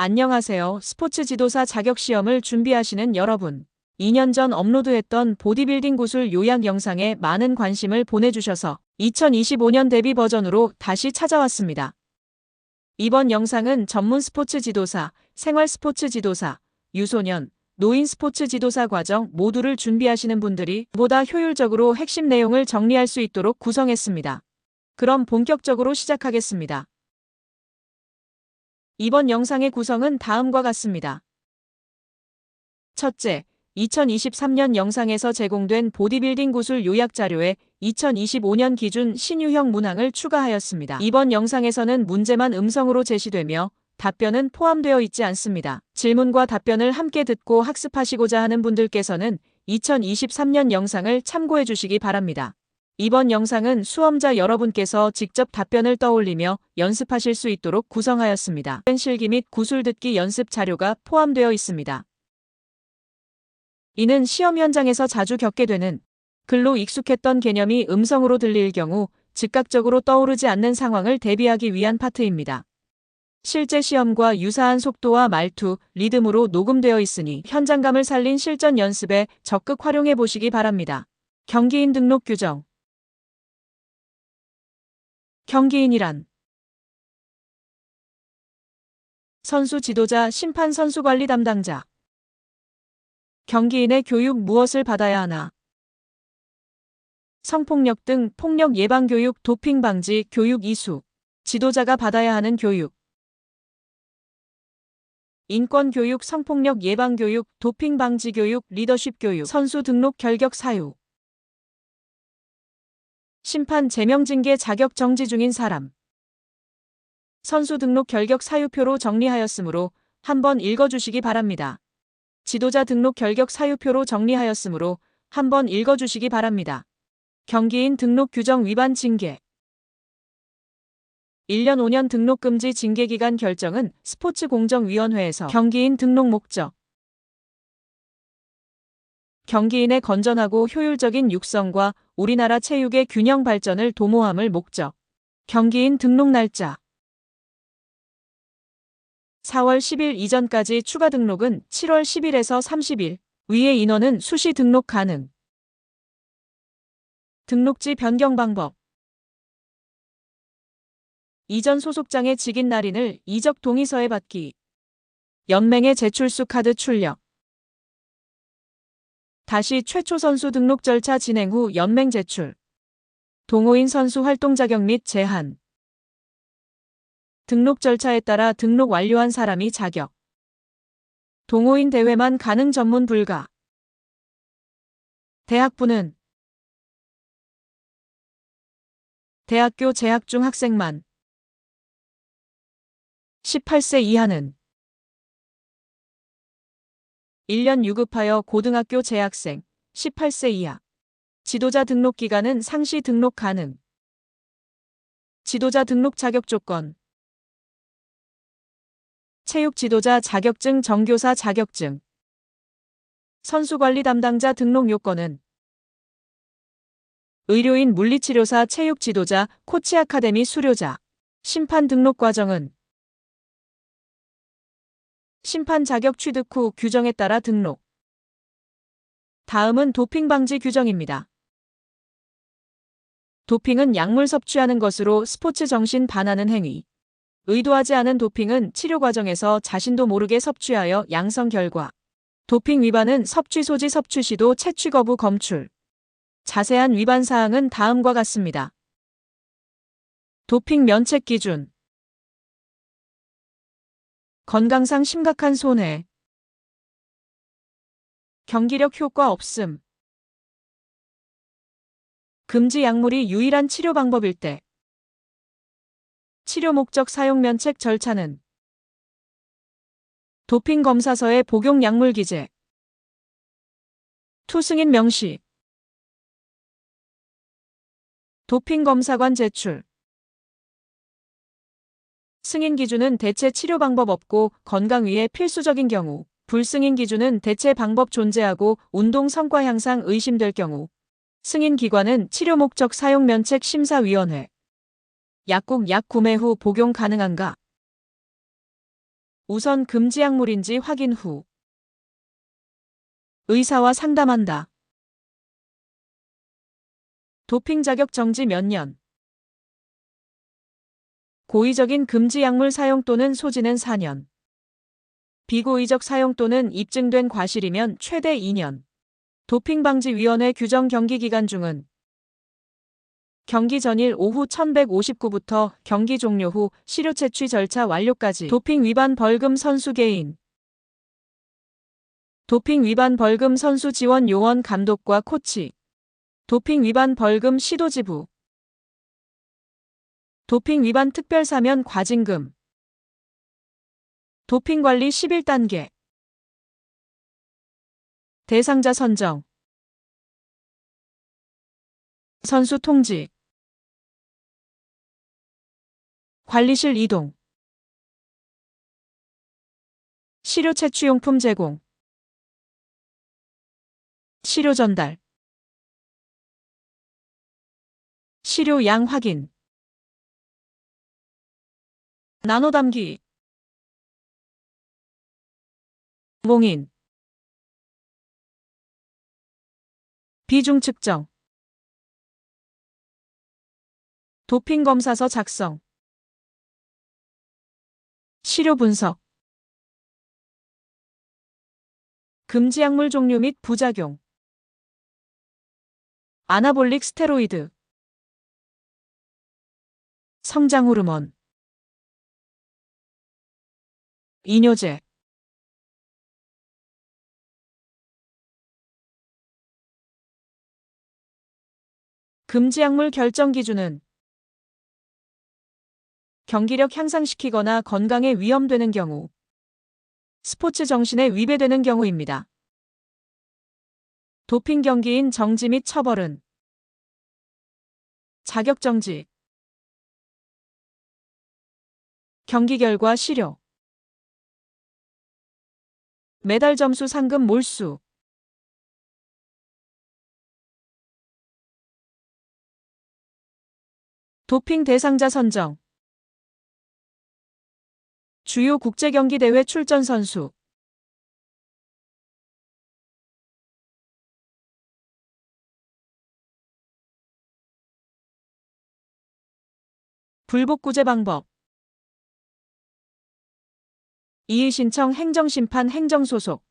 안녕하세요. 스포츠 지도사 자격시험을 준비하시는 여러분. 2년 전 업로드했던 보디빌딩 구술 요약 영상에 많은 관심을 보내주셔서 2025년 데뷔 버전으로 다시 찾아왔습니다. 이번 영상은 전문 스포츠 지도사, 생활 스포츠 지도사, 유소년, 노인 스포츠 지도사 과정 모두를 준비하시는 분들이 보다 효율적으로 핵심 내용을 정리할 수 있도록 구성했습니다. 그럼 본격적으로 시작하겠습니다. 이번 영상의 구성은 다음과 같습니다. 첫째, 2023년 영상에서 제공된 보디빌딩 구술 요약 자료에 2025년 기준 신유형 문항을 추가하였습니다. 이번 영상에서는 문제만 음성으로 제시되며 답변은 포함되어 있지 않습니다. 질문과 답변을 함께 듣고 학습하시고자 하는 분들께서는 2023년 영상을 참고해 주시기 바랍니다. 이번 영상은 수험자 여러분께서 직접 답변을 떠올리며 연습하실 수 있도록 구성하였습니다. 실기 및 구술 듣기 연습 자료가 포함되어 있습니다. 이는 시험 현장에서 자주 겪게 되는 글로 익숙했던 개념이 음성으로 들릴 경우 즉각적으로 떠오르지 않는 상황을 대비하기 위한 파트입니다. 실제 시험과 유사한 속도와 말투, 리듬으로 녹음되어 있으니 현장감을 살린 실전 연습에 적극 활용해 보시기 바랍니다. 경기인 등록 규정. 경기인이란 선수 지도자, 심판, 선수 관리 담당자. 경기인의 교육 무엇을 받아야 하나? 성폭력 등 폭력 예방 교육, 도핑 방지 교육 이수. 지도자가 받아야 하는 교육. 인권 교육, 성폭력 예방 교육, 도핑 방지 교육, 리더십 교육, 선수 등록 결격 사유. 심판 제명 징계 자격 정지 중인 사람. 선수 등록 결격 사유표로 정리하였으므로 한번 읽어주시기 바랍니다. 지도자 등록 결격 사유표로 정리하였으므로 한번 읽어주시기 바랍니다. 경기인 등록 규정 위반 징계. 1년 5년 등록 금지 징계 기간 결정은 스포츠공정위원회에서 경기인 등록 목적. 경기인의 건전하고 효율적인 육성과 우리나라 체육의 균형 발전을 도모함을 목적. 경기인 등록 날짜. 4월 10일 이전까지 추가 등록은 7월 10일에서 30일. 위의 인원은 수시 등록 가능. 등록지 변경 방법. 이전 소속장의 직인 날인을 이적 동의서에 받기. 연맹의 제출수 카드 출력. 다시 최초 선수 등록 절차 진행 후 연맹 제출. 동호인 선수 활동 자격 및 제한. 등록 절차에 따라 등록 완료한 사람이 자격. 동호인 대회만 가능 전문 불가. 대학부는 대학교 재학 중 학생만. 18세 이하는 1년 유급하여 고등학교 재학생 18세 이하. 지도자 등록 기간은 상시 등록 가능. 지도자 등록 자격 조건. 체육 지도자 자격증, 정교사 자격증. 선수관리 담당자 등록 요건은 의료인, 물리치료사, 체육 지도자, 코치 아카데미 수료자. 심판 등록 과정은 심판 자격 취득 후 규정에 따라 등록. 다음은 도핑 방지 규정입니다. 도핑은 약물 섭취하는 것으로 스포츠 정신 반하는 행위. 의도하지 않은 도핑은 치료 과정에서 자신도 모르게 섭취하여 양성 결과. 도핑 위반은 섭취 소지, 섭취 시도, 채취 거부, 검출. 자세한 위반 사항은 다음과 같습니다. 도핑 면책 기준. 건강상 심각한 손해. 경기력 효과 없음. 금지 약물이 유일한 치료 방법일 때. 치료 목적 사용 면책 절차는 도핑 검사서의 복용 약물 기재. 투승인 명시. 도핑 검사관 제출. 승인 기준은 대체 치료 방법 없고 건강 위해 필수적인 경우. 불승인 기준은 대체 방법 존재하고 운동 성과 향상 의심될 경우. 승인 기관은 치료 목적 사용 면책 심사위원회. 약국 약 구매 후 복용 가능한가? 우선 금지 약물인지 확인 후 의사와 상담한다. 도핑 자격 정지 몇 년. 고의적인 금지 약물 사용 또는 소지는 4년. 비고의적 사용 또는 입증된 과실이면 최대 2년. 도핑방지위원회 규정 경기 기간 중은 경기 전일 오후 1159부터 경기 종료 후 시료 채취 절차 완료까지. 도핑 위반 벌금 선수 개인. 도핑 위반 벌금 선수 지원 요원 감독과 코치. 도핑 위반 벌금 시도 지부. 도핑 위반 특별 사면 과징금. 도핑 관리 11단계. 대상자 선정. 선수 통지. 관리실 이동. 시료 채취용품 제공. 시료 전달. 시료 양 확인. 나눠 담기. 몽인. 비중 측정. 도핑 검사서 작성. 시료 분석. 금지 약물 종류 및 부작용. 아나볼릭 스테로이드. 성장 호르몬. 이뇨제. 금지 약물 결정 기준은 경기력 향상시키거나 건강에 위험되는 경우, 스포츠 정신에 위배되는 경우입니다. 도핑 경기인 정지 및 처벌은 자격 정지, 경기 결과 시료, 메달 점수 상금 몰수, 도핑 대상자 선정, 주요 국제경기대회 출전 선수, 불복구제 방법, 이의 신청 행정심판 행정소속,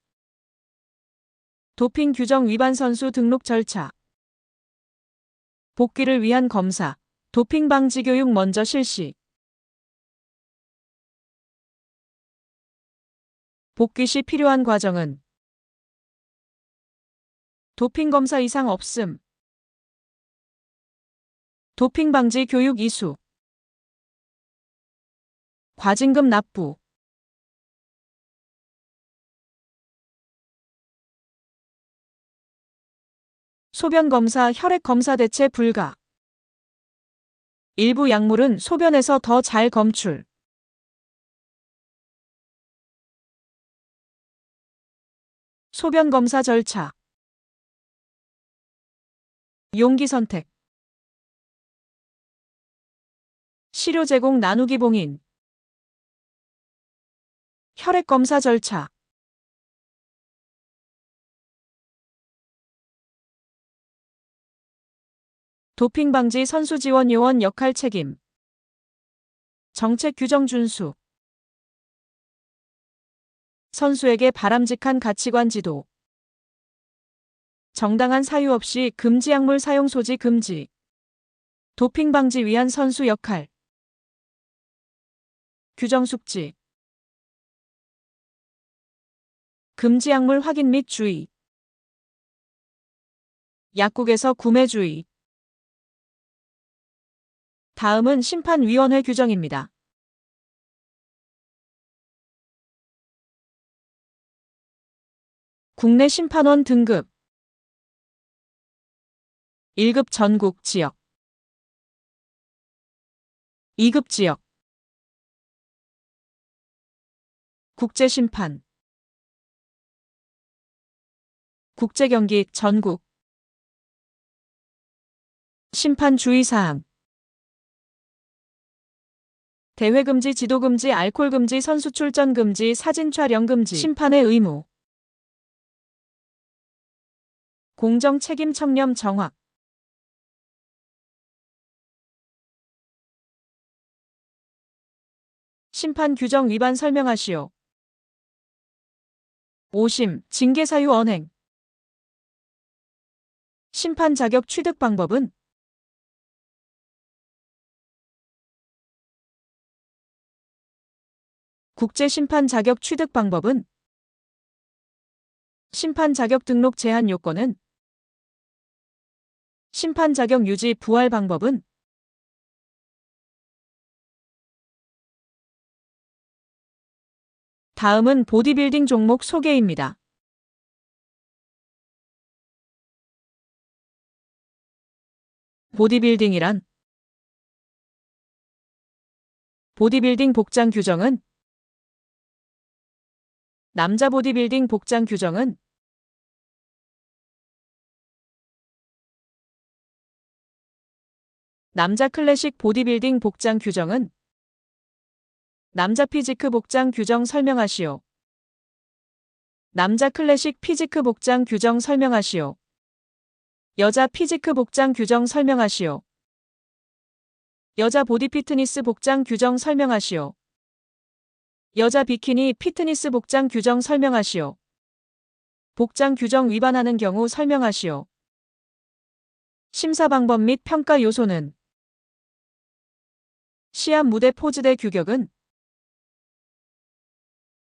도핑 규정 위반 선수 등록 절차, 복귀를 위한 검사, 도핑 방지 교육 먼저 실시, 복귀 시 필요한 과정은 도핑 검사 이상 없음, 도핑 방지 교육 이수, 과징금 납부, 소변 검사, 혈액 검사 대체 불가. 일부 약물은 소변에서 더 잘 검출. 소변 검사 절차. 용기 선택. 시료 제공 나누기 봉인. 혈액 검사 절차. 도핑 방지 선수 지원 요원 역할 책임. 정책 규정 준수. 선수에게 바람직한 가치관 지도. 정당한 사유 없이 금지 약물 사용 소지 금지. 도핑 방지 위한 선수 역할. 규정 숙지. 금지 약물 확인 및 주의. 약국에서 구매 주의. 다음은 심판위원회 규정입니다. 국내 심판원 등급 1급 전국 지역 2급 지역 국제심판 국제경기 전국 심판 주의사항 대회 금지, 지도 금지, 알코올 금지, 선수 출전 금지, 사진 촬영 금지, 심판의 의무, 공정 책임 청렴 정확, 심판 규정 위반 설명하시오. 오심, 징계 사유 언행, 심판 자격 취득 방법은 국제 심판 자격 취득 방법은 심판 자격 등록 제한 요건은 심판 자격 유지 부활 방법은 다음은 보디빌딩 종목 소개입니다. 보디빌딩이란 보디빌딩 복장 규정은 남자 보디빌딩 복장 규정은 남자 클래식 보디빌딩 복장 규정은 남자 피지크 복장 규정 설명하시오. 남자 클래식 피지크 복장 규정 설명하시오. 여자 피지크 복장 규정 설명하시오. 여자 보디 피트니스 복장 규정 설명하시오. 여자 비키니 피트니스 복장 규정 설명하시오. 복장 규정 위반하는 경우 설명하시오. 심사 방법 및 평가 요소는 시합 무대 포즈대 규격은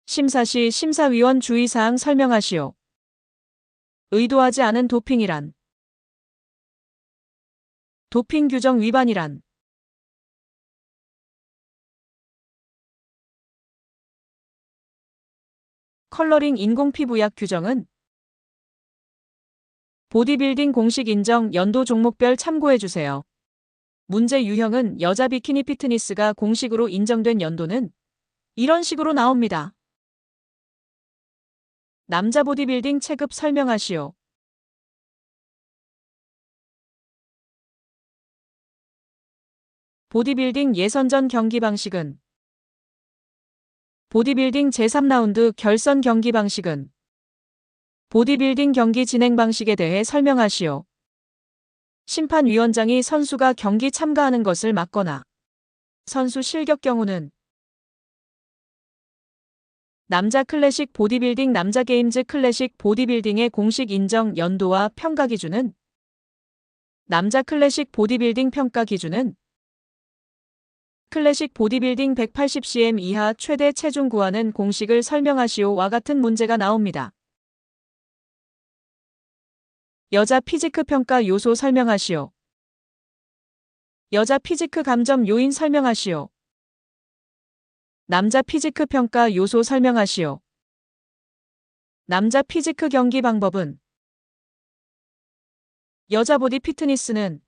심사 시 심사위원 주의사항 설명하시오. 의도하지 않은 도핑이란 도핑 규정 위반이란 컬러링 인공 피부약 규정은 보디빌딩 공식 인정 연도 종목별 참고해주세요. 문제 유형은 여자 비키니 피트니스가 공식으로 인정된 연도는 이런 식으로 나옵니다. 남자 보디빌딩 체급 설명하시오. 보디빌딩 예선전 경기 방식은 보디빌딩 제3라운드 결선 경기 방식은 보디빌딩 경기 진행 방식에 대해 설명하시오. 심판위원장이 선수가 경기 참가하는 것을 막거나 선수 실격 경우는 남자 클래식 보디빌딩 남자 게임즈 클래식 보디빌딩의 공식 인정 연도와 평가 기준은 남자 클래식 보디빌딩 평가 기준은 클래식 보디빌딩 180cm 이하 최대 체중 구하는 공식을 설명하시오와 같은 문제가 나옵니다. 여자 피지크 평가 요소 설명하시오. 여자 피지크 감점 요인 설명하시오. 남자 피지크 평가 요소 설명하시오. 남자 피지크 경기 방법은 여자 보디 피트니스는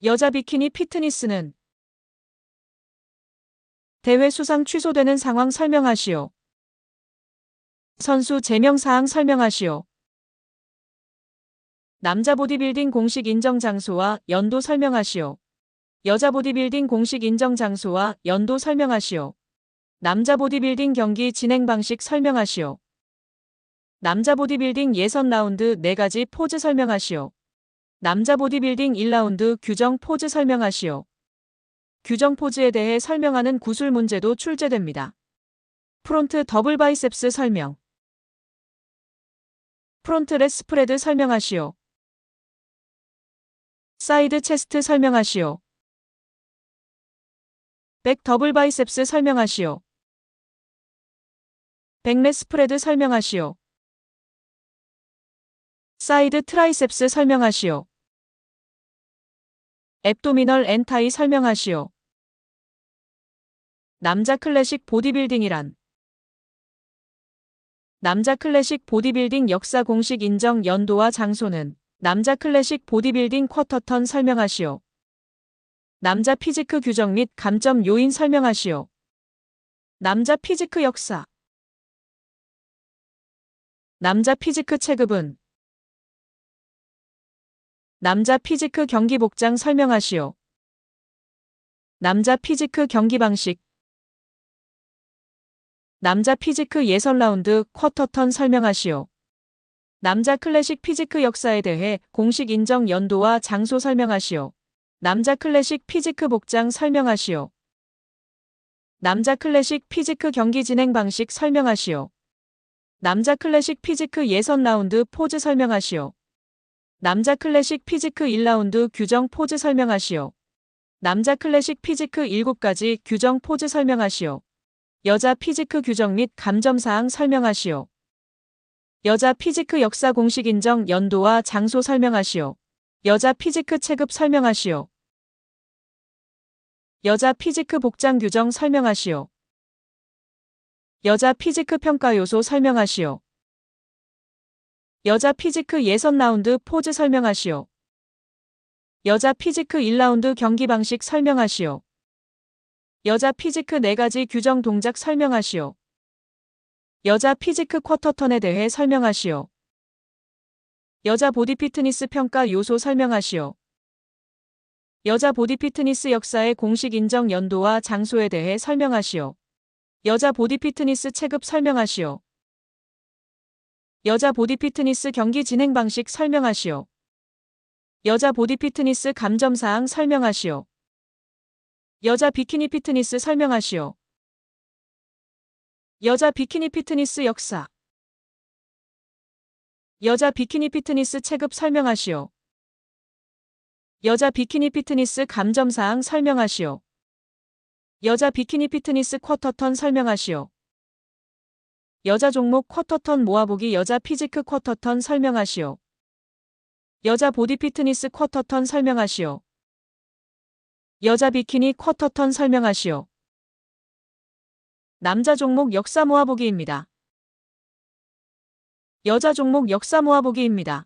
여자 비키니 피트니스는 대회 수상 취소되는 상황 설명하시오. 선수 제명 사항 설명하시오. 남자 보디빌딩 공식 인정 장소와 연도 설명하시오. 여자 보디빌딩 공식 인정 장소와 연도 설명하시오. 남자 보디빌딩 경기 진행 방식 설명하시오. 남자 보디빌딩 예선 라운드 4가지 포즈 설명하시오. 남자 보디빌딩 1라운드 규정 포즈 설명하시오. 규정 포즈에 대해 설명하는 구술 문제도 출제됩니다. 프론트 더블 바이셉스 설명. 프론트 렛 스프레드 설명하시오. 사이드 체스트 설명하시오. 백 더블 바이셉스 설명하시오. 백렛 스프레드 설명하시오. 사이드 트라이셉스 설명하시오. 앱도미널 엔타이 설명하시오. 남자 클래식 보디빌딩이란 남자 클래식 보디빌딩 역사 공식 인정 연도와 장소는 남자 클래식 보디빌딩 쿼터턴 설명하시오. 남자 피지크 규정 및 감점 요인 설명하시오. 남자 피지크 역사. 남자 피지크 체급은 남자 피지크 경기 복장 설명하시오. 남자 피지크 경기 방식. 남자 피지크 예선 라운드 쿼터턴 설명하시오. 남자 클래식 피지크 역사에 대해 공식 인정 연도와 장소 설명하시오. 남자 클래식 피지크 복장 설명하시오. 남자 클래식 피지크 경기 진행 방식 설명하시오. 남자 클래식 피지크 예선 라운드 포즈 설명하시오. 남자 클래식 피지크 1라운드 규정 포즈 설명하시오. 남자 클래식 피지크 7가지 규정 포즈 설명하시오. 여자 피지크 규정 및 감점사항 설명하시오. 여자 피지크 역사 공식 인정 연도와 장소 설명하시오. 여자 피지크 체급 설명하시오. 여자 피지크 복장 규정 설명하시오. 여자 피지크 평가 요소 설명하시오. 여자 피지크 예선 라운드 포즈 설명하시오. 여자 피지크 1라운드 경기 방식 설명하시오. 여자 피지크 4가지 규정 동작 설명하시오. 여자 피지크 쿼터턴에 대해 설명하시오. 여자 보디 피트니스 평가 요소 설명하시오. 여자 보디 피트니스 역사의 공식 인정 연도와 장소에 대해 설명하시오. 여자 보디 피트니스 체급 설명하시오. 여자 보디 피트니스 경기 진행 방식 설명하시오. 여자 보디 피트니스 감점사항 설명하시오. 여자 비키니 피트니스 설명하시오. 여자 비키니 피트니스 역사. 여자 비키니 피트니스 체급 설명하시오. 여자 비키니 피트니스 감점사항 설명하시오. 여자 비키니 피트니스 쿼터턴 설명하시오. 여자 종목 쿼터턴 모아보기 여자 피지크 쿼터턴 설명하시오. 여자 보디 피트니스 쿼터턴 설명하시오. 여자 비키니 쿼터턴 설명하시오. 남자 종목 역사 모아보기입니다. 여자 종목 역사 모아보기입니다.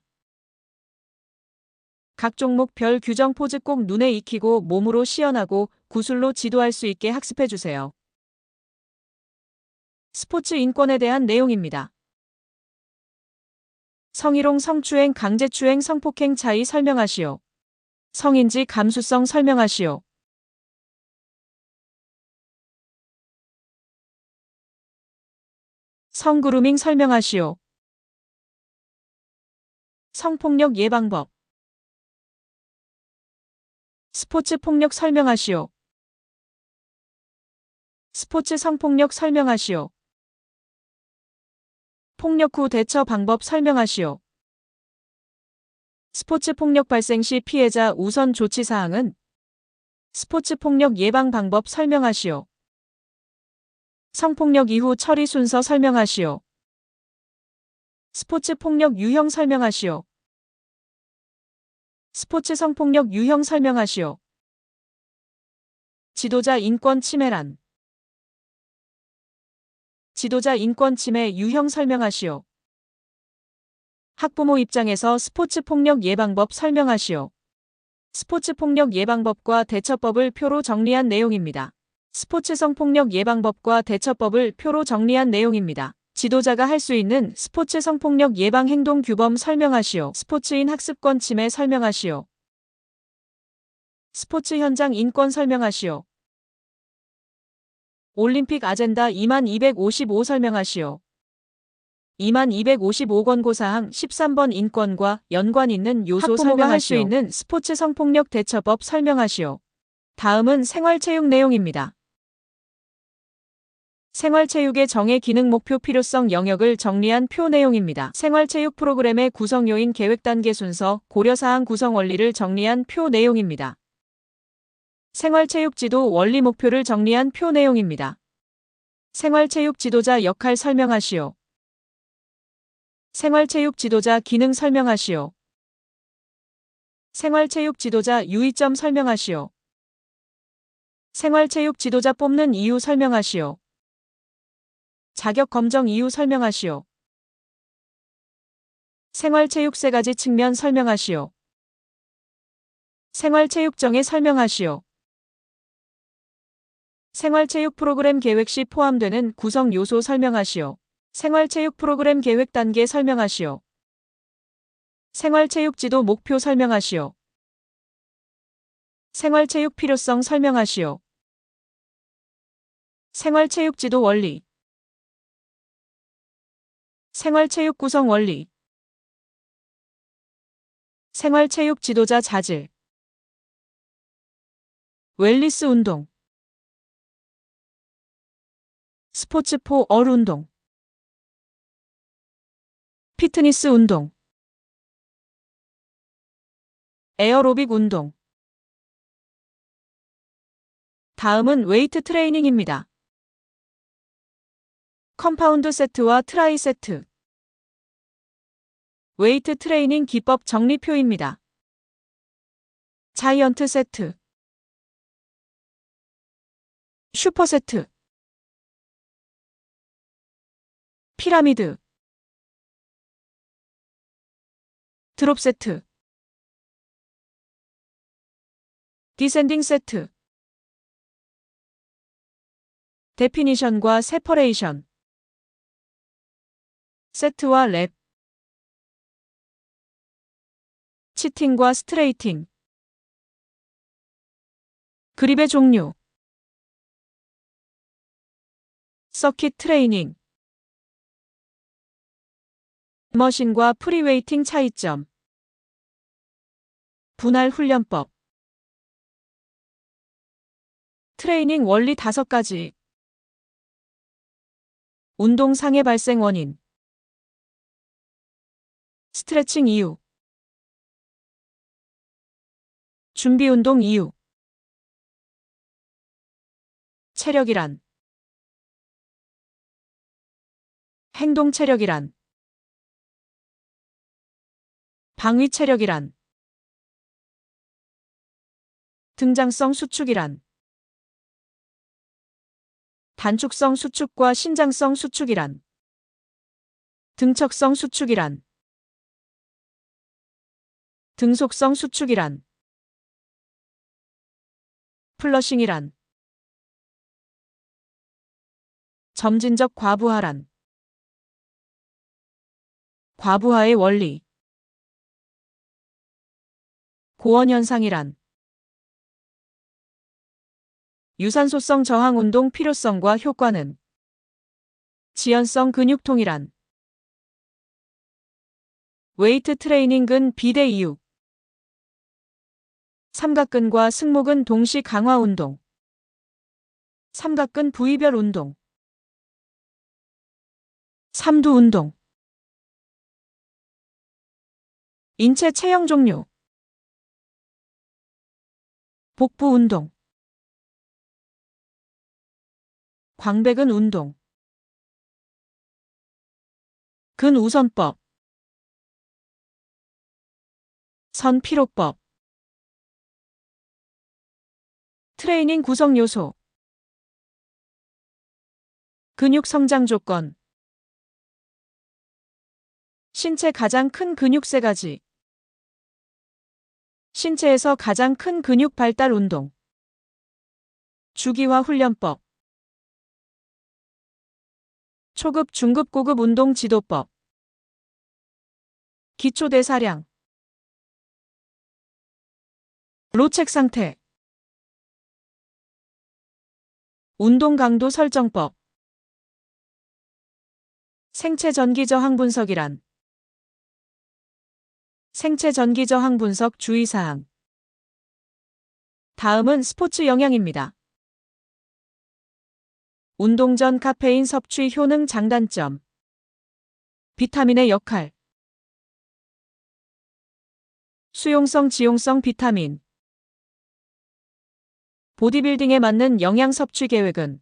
각 종목 별 규정 포즈 꼭 눈에 익히고 몸으로 시연하고 구슬로 지도할 수 있게 학습해주세요. 스포츠 인권에 대한 내용입니다. 성희롱, 성추행, 강제추행, 성폭행 차이 설명하시오. 성인지 감수성 설명하시오. 성그루밍 설명하시오. 성폭력 예방법. 스포츠 폭력 설명하시오. 스포츠 성폭력 설명하시오. 폭력 후 대처 방법 설명하시오. 스포츠 폭력 발생 시 피해자 우선 조치 사항은 스포츠 폭력 예방 방법 설명하시오. 성폭력 이후 처리 순서 설명하시오. 스포츠 폭력 유형 설명하시오. 스포츠 성폭력 유형 설명하시오. 지도자 인권 침해란. 지도자 인권 침해 유형 설명하시오. 학부모 입장에서 스포츠 폭력 예방법 설명하시오. 스포츠 폭력 예방법과 대처법을 표로 정리한 내용입니다. 스포츠 성폭력 예방법과 대처법을 표로 정리한 내용입니다. 지도자가 할 수 있는 스포츠 성폭력 예방 행동 규범 설명하시오. 스포츠인 학습권 침해 설명하시오. 스포츠 현장 인권 설명하시오. 올림픽 아젠다 2255 설명하시오. 2255 권고사항 13번 인권과 연관 있는 요소 설명하시오. 할 수 있는 스포츠 성폭력 대처법 설명하시오. 다음은 생활체육 내용입니다. 생활체육의 정해 기능 목표 필요성 영역을 정리한 표 내용입니다. 생활체육 프로그램의 구성 요인 계획 단계 순서 고려사항 구성 원리를 정리한 표 내용입니다. 생활체육 지도 원리 목표를 정리한 표 내용입니다. 생활체육 지도자 역할 설명하시오. 생활체육 지도자 기능 설명하시오. 생활체육 지도자 유의점 설명하시오. 생활체육 지도자 뽑는 이유 설명하시오. 자격 검정 이유 설명하시오. 생활체육 3가지 측면 설명하시오. 생활체육 정의 설명하시오. 생활체육 프로그램 계획 시 포함되는 구성 요소 설명하시오. 생활체육 프로그램 계획 단계 설명하시오. 생활체육 지도 목표 설명하시오. 생활체육 필요성 설명하시오. 생활체육 지도 원리. 생활체육 구성 원리. 생활체육 지도자 자질. 웰니스 운동. 스포츠 포 얼 운동. 피트니스 운동. 에어로빅 운동. 다음은 웨이트 트레이닝입니다. 컴파운드 세트와 트라이 세트. 웨이트 트레이닝 기법 정리표입니다. 자이언트 세트. 슈퍼 세트. 피라미드. 드롭 세트. 디센딩 세트. 데피니션과 세퍼레이션. 세트와 랩. 치팅과 스트레이팅. 그립의 종류. 서킷 트레이닝. 머신과 프리웨이팅 차이점. 분할 훈련법. 트레이닝 원리 5가지. 운동 상해 발생 원인. 스트레칭 이유. 준비 운동 이유. 체력이란. 행동 체력이란. 방위 체력이란. 등장성 수축이란. 단축성 수축과 신장성 수축이란. 등척성 수축이란. 등속성 수축이란. 플러싱이란. 점진적 과부하란. 과부하의 원리. 고원현상이란. 유산소성 저항 운동 필요성과 효과는. 지연성 근육통이란. 웨이트 트레이닝근 비대 이유. 삼각근과 승모근 동시 강화 운동. 삼각근 부위별 운동. 삼두 운동. 인체 체형 종류. 복부 운동. 광배근 운동. 근우선법. 선피로법. 트레이닝 구성 요소. 근육 성장 조건. 신체 가장 큰 근육 3가지. 신체에서 가장 큰 근육 발달 운동. 주기화 훈련법. 초급, 중급, 고급 운동 지도법. 기초 대사량. 로책 상태. 운동 강도 설정법. 생체 전기 저항 분석이란. 생체 전기 저항 분석 주의사항. 다음은 스포츠 영양입니다. 운동 전 카페인 섭취 효능 장단점. 비타민의 역할. 수용성 지용성 비타민. 보디빌딩에 맞는 영양 섭취 계획은.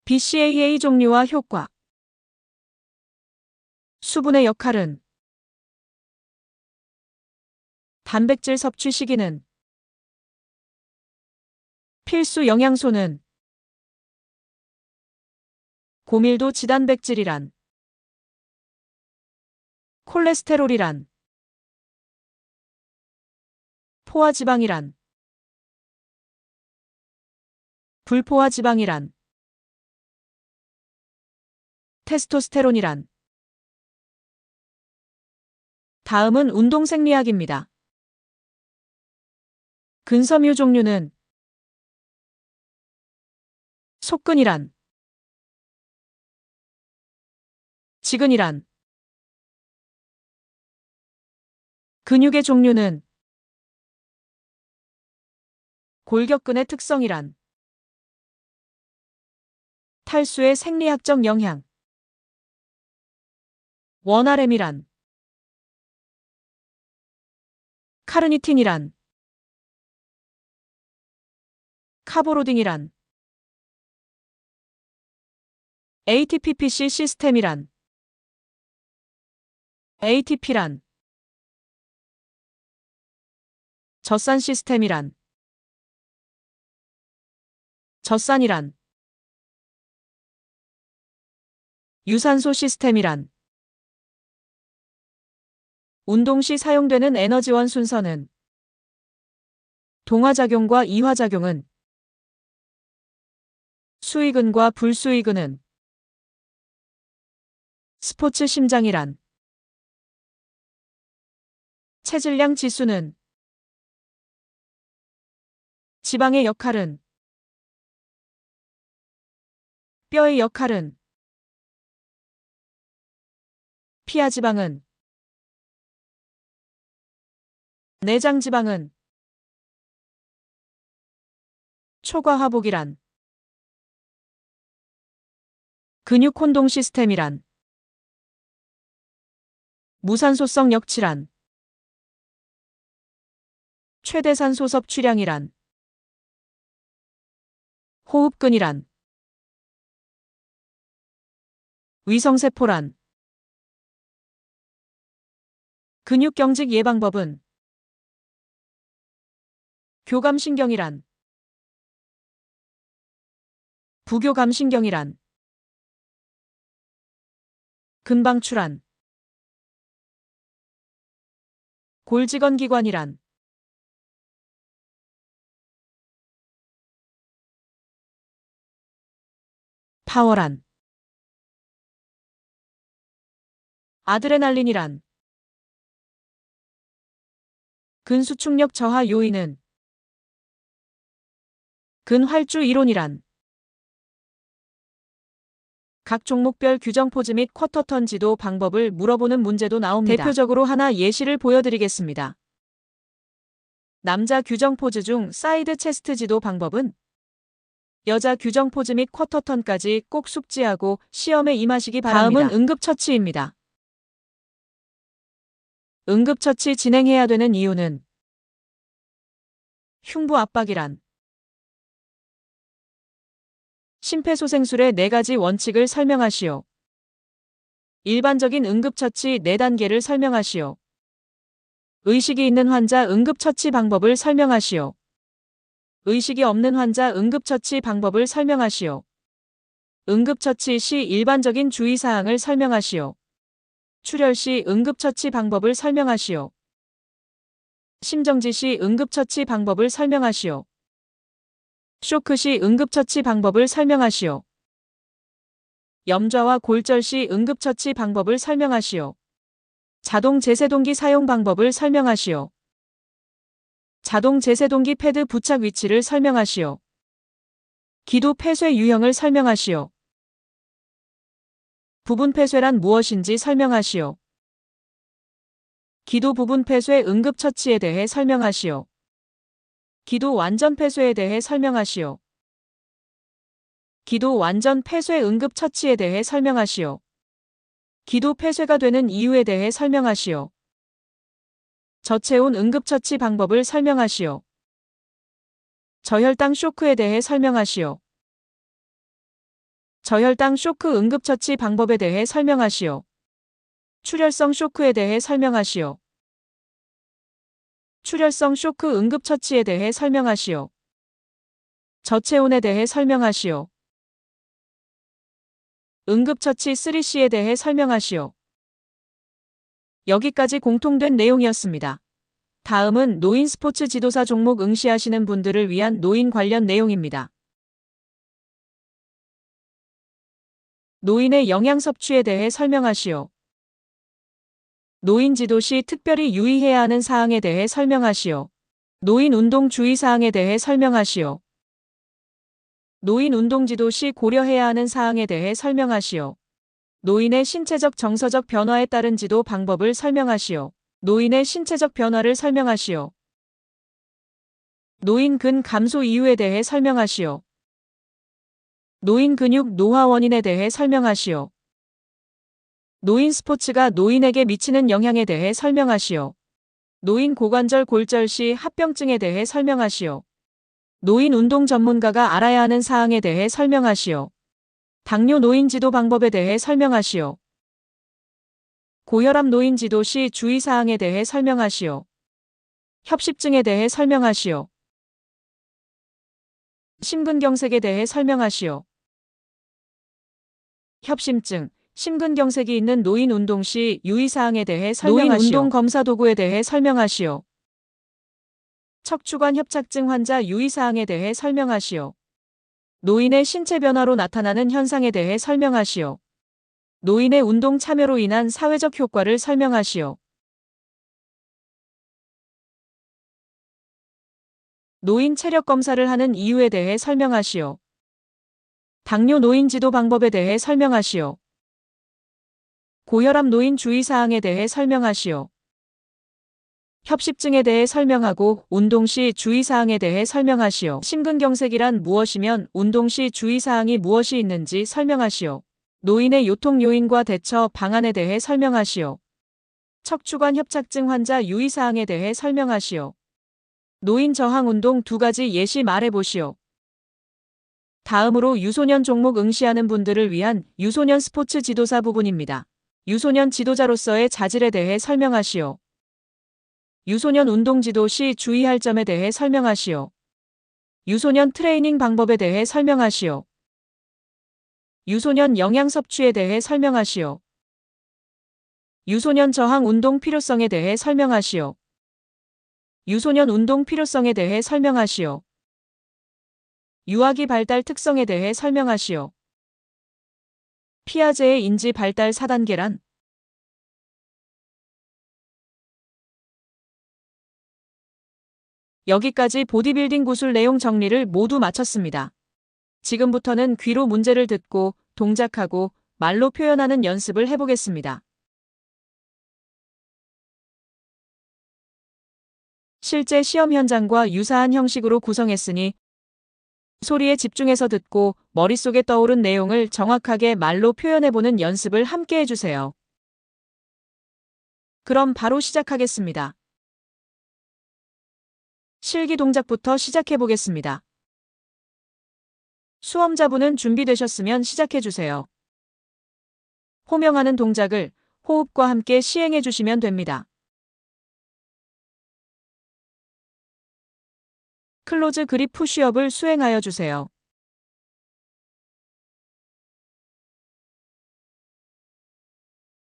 BCAA 종류와 효과. 수분의 역할은. 단백질 섭취 시기는. 필수 영양소는. 고밀도 지단백질이란. 콜레스테롤이란. 포화지방이란. 불포화지방이란. 테스토스테론이란. 다음은 운동 생리학입니다. 근섬유 종류는. 속근이란, 지근이란. 근육의 종류는, 골격근의 특성이란, 탈수의 생리학적 영향, 원RM이란, 카르니틴이란, 카보로딩이란, ATPPC 시스템이란, ATP란, 젖산 시스템이란, 젖산이란, 유산소 시스템이란. 운동 시 사용되는 에너지원 순서는 동화작용과 이화작용은, 수의근과 불수의근은, 스포츠 심장이란, 체질량 지수는, 지방의 역할은, 뼈의 역할은, 피하지방은, 내장지방은, 초과화복이란, 근육혼동 시스템이란, 무산소성 역치란, 최대산소 섭취량이란, 호흡근이란, 위성세포란. 근육경직 예방법은, 교감신경이란, 부교감신경이란, 근방출환, 골직원기관이란, 파워란, 아드레날린이란. 근수축력 저하 요인은, 근활주 이론이란. 각 종목별 규정 포즈 및 쿼터턴 지도 방법을 물어보는 문제도 나옵니다. 대표적으로 하나 예시를 보여드리겠습니다. 남자 규정 포즈 중 사이드 체스트 지도 방법은 여자 규정 포즈 및 쿼터턴까지 꼭 숙지하고 시험에 임하시기 바랍니다. 다음은 응급처치입니다. 응급처치 진행해야 되는 이유는 흉부 압박이란. 심폐소생술의 4가지 원칙을 설명하시오. 일반적인 응급처치 4단계를 설명하시오. 의식이 있는 환자 응급처치 방법을 설명하시오. 의식이 없는 환자 응급처치 방법을 설명하시오. 응급처치 시 일반적인 주의사항을 설명하시오. 출혈 시 응급처치 방법을 설명하시오. 심정지 시 응급처치 방법을 설명하시오. 쇼크 시 응급처치 방법을 설명하시오. 염좌와 골절 시 응급처치 방법을 설명하시오. 자동 제세동기 사용 방법을 설명하시오. 자동 제세동기 패드 부착 위치를 설명하시오. 기도 폐쇄 유형을 설명하시오. 부분 폐쇄란 무엇인지 설명하시오. 기도 부분 폐쇄 응급처치에 대해 설명하시오. 기도 완전 폐쇄에 대해 설명하시오. 기도 완전 폐쇄 응급처치에 대해 설명하시오. 기도 폐쇄가 되는 이유에 대해 설명하시오. 저체온 응급처치 방법을 설명하시오. 저혈당 쇼크에 대해 설명하시오. 저혈당 쇼크 응급처치 방법에 대해 설명하시오. 출혈성 쇼크에 대해 설명하시오. 출혈성 쇼크 응급처치에 대해 설명하시오. 저체온에 대해 설명하시오. 응급처치 3C에 대해 설명하시오. 여기까지 공통된 내용이었습니다. 다음은 노인 스포츠 지도사 종목 응시하시는 분들을 위한 노인 관련 내용입니다. 노인의 영양 섭취에 대해 설명하시오. 노인 지도 시 특별히 유의해야 하는 사항에 대해 설명하시오. 노인 운동 주의사항에 대해 설명하시오. 노인 운동 지도 시 고려해야 하는 사항에 대해 설명하시오. 노인의 신체적 정서적 변화에 따른 지도 방법을 설명하시오. 노인의 신체적 변화를 설명하시오. 노인 근 감소 이유에 대해 설명하시오. 노인 근육 노화 원인에 대해 설명하시오. 노인 스포츠가 노인에게 미치는 영향에 대해 설명하시오. 노인 고관절 골절 시 합병증에 대해 설명하시오. 노인 운동 전문가가 알아야 하는 사항에 대해 설명하시오. 당뇨 노인 지도 방법에 대해 설명하시오. 고혈압 노인 지도 시 주의사항에 대해 설명하시오. 협심증에 대해 설명하시오. 심근경색에 대해 설명하시오. 협심증, 심근경색이 있는 노인 운동 시 유의사항에 대해 설명하시오. 노인 운동 검사 도구에 대해 설명하시오. 척추관 협착증 환자 유의사항에 대해 설명하시오. 노인의 신체 변화로 나타나는 현상에 대해 설명하시오. 노인의 운동 참여로 인한 사회적 효과를 설명하시오. 노인 체력 검사를 하는 이유에 대해 설명하시오. 당뇨 노인 지도 방법에 대해 설명하시오. 고혈압 노인 주의사항에 대해 설명하시오. 협심증에 대해 설명하고 운동 시 주의사항에 대해 설명하시오. 심근경색이란 무엇이면 운동 시 주의사항이 무엇이 있는지 설명하시오. 노인의 요통 요인과 대처 방안에 대해 설명하시오. 척추관 협착증 환자 유의사항에 대해 설명하시오. 노인 저항 운동 2가지 예시 말해보시오. 다음으로 유소년 종목 응시하는 분들을 위한 유소년 스포츠 지도사 부분입니다. 유소년 지도자로서의 자질에 대해 설명하시오. 유소년 운동 지도 시 주의할 점에 대해 설명하시오. 유소년 트레이닝 방법에 대해 설명하시오. 유소년 영양 섭취에 대해 설명하시오. 유소년 저항 운동 필요성에 대해 설명하시오. 유소년 운동 필요성에 대해 설명하시오. 유아기 발달 특성에 대해 설명하시오. 피아제의 인지 발달 4단계란? 여기까지 보디빌딩 구술 내용 정리를 모두 마쳤습니다. 지금부터는 귀로 문제를 듣고 동작하고 말로 표현하는 연습을 해보겠습니다. 실제 시험 현장과 유사한 형식으로 구성했으니 소리에 집중해서 듣고 머릿속에 떠오른 내용을 정확하게 말로 표현해보는 연습을 함께 해주세요. 그럼 바로 시작하겠습니다. 실기 동작부터 시작해보겠습니다. 수험자분은 준비되셨으면 시작해주세요. 호명하는 동작을 호흡과 함께 시행해주시면 됩니다. 클로즈 그립 푸시업을 수행하여 주세요.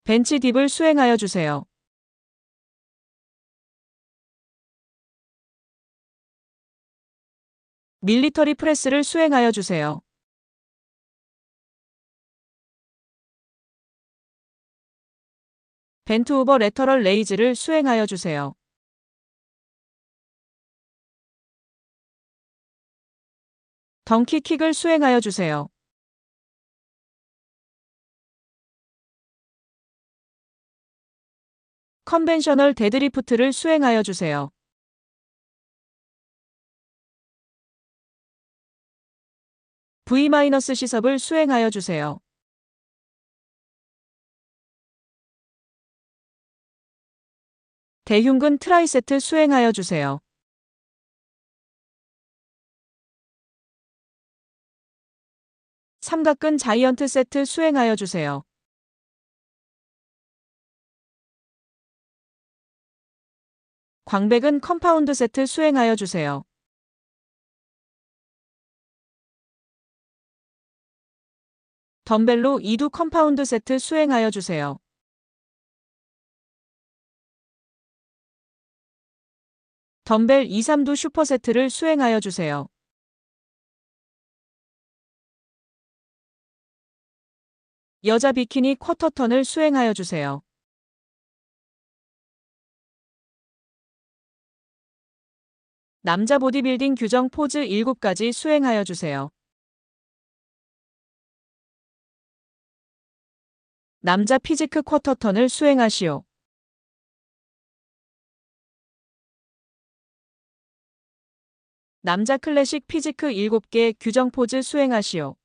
벤치 딥을 수행하여 주세요. 밀리터리 프레스를 수행하여 주세요. 벤트 오버 레터럴 레이즈를 수행하여 주세요. 덩키 킥을 수행하여 주세요. 컨벤셔널 데드리프트를 수행하여 주세요. V- 시섭을 수행하여 주세요. 대흉근 트라이세트 수행하여 주세요. 삼각근 자이언트 세트 수행하여 주세요. 광배근 컴파운드 세트 수행하여 주세요. 덤벨로 이두 컴파운드 세트 수행하여 주세요. 덤벨 2, 3두 슈퍼세트를 수행하여 주세요. 여자 비키니 쿼터턴을 수행하여 주세요. 남자 보디빌딩 규정 포즈 7가지 수행하여 주세요. 남자 피지크 쿼터턴을 수행하시오. 남자 클래식 피지크 7개 규정 포즈 수행하시오.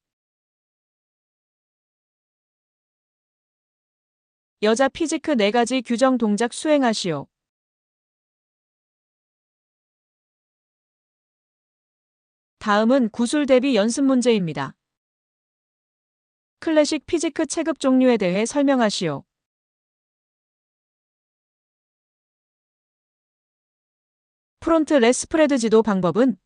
여자 피지크 4가지 규정 동작 수행하시오. 다음은 구술 대비 연습 문제입니다. 클래식 피지크 체급 종류에 대해 설명하시오. 프론트 레스프레드 지도 방법은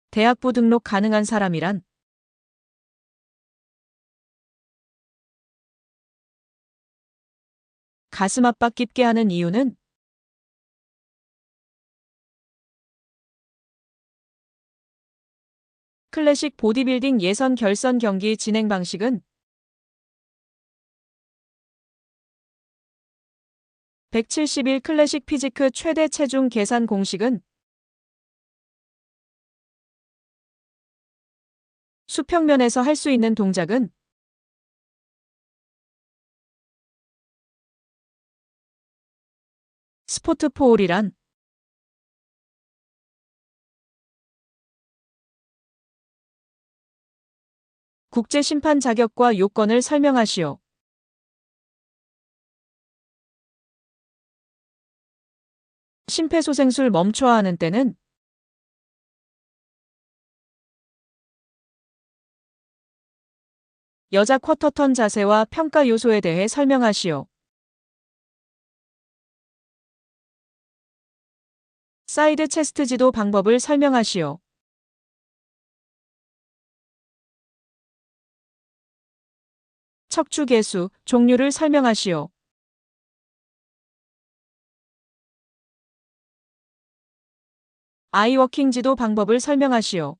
대학부 등록 가능한 사람이란 가슴 압박 깊게 하는 이유는 클래식 보디빌딩 예선 결선 경기 진행 방식은 171 클래식 피지크 최대 체중 계산 공식은 수평면에서 할 수 있는 동작은 스포트 포올이란 국제 심판 자격과 요건을 설명하시오. 심폐소생술 멈춰야 하는 때는 여자 쿼터턴 자세와 평가 요소에 대해 설명하시오. 사이드 체스트 지도 방법을 설명하시오. 척추 개수, 종류를 설명하시오. 아이워킹 지도 방법을 설명하시오.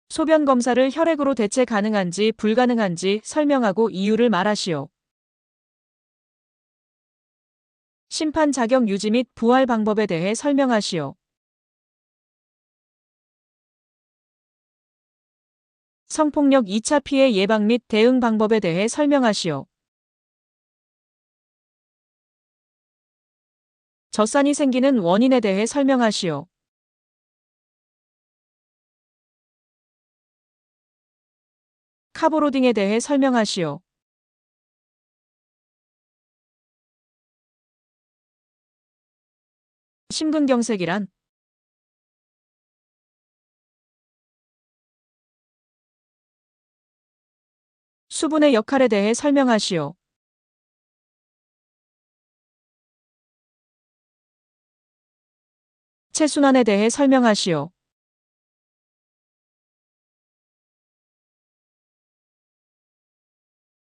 소변 검사를 혈액으로 대체 가능한지 불가능한지 설명하고 이유를 말하시오. 심판 자격 유지 및 부활 방법에 대해 설명하시오. 성폭력 2차 피해 예방 및 대응 방법에 대해 설명하시오. 젖산이 생기는 원인에 대해 설명하시오. 카보로딩에 대해 설명하시오. 심근경색이란 수분의 역할에 대해 설명하시오. 체순환에 대해 설명하시오.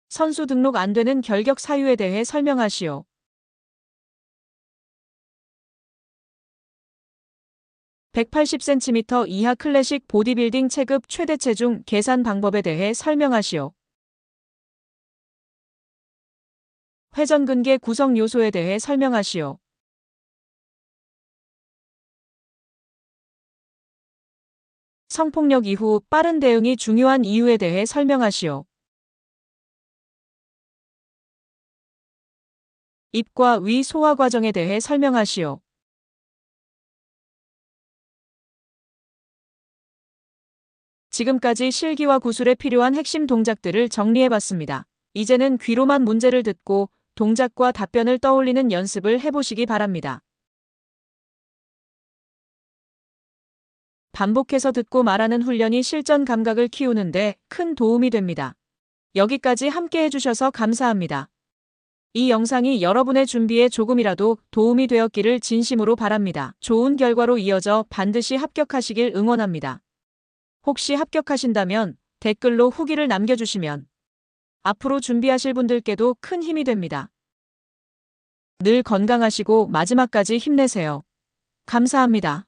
선수 등록 안 되는 결격 사유에 대해 설명하시오. (180cm) 이하 클래식 보디빌딩 체급 최대 체중 계산 방법에 대해 설명하시오. 회전근개 구성 요소에 대해 설명하시오. 성폭력 이후 빠른 대응이 중요한 이유에 대해 설명하시오. 입과 위 소화 과정에 대해 설명하시오. 지금까지 실기와 구술에 필요한 핵심 동작들을 정리해봤습니다. 이제는 귀로만 문제를 듣고 동작과 답변을 떠올리는 연습을 해보시기 바랍니다. 반복해서 듣고 말하는 훈련이 실전 감각을 키우는데 큰 도움이 됩니다. 여기까지 함께 해주셔서 감사합니다. 이 영상이 여러분의 준비에 조금이라도 도움이 되었기를 진심으로 바랍니다. 좋은 결과로 이어져 반드시 합격하시길 응원합니다. 혹시 합격하신다면 댓글로 후기를 남겨주시면 앞으로 준비하실 분들께도 큰 힘이 됩니다. 늘 건강하시고 마지막까지 힘내세요. 감사합니다.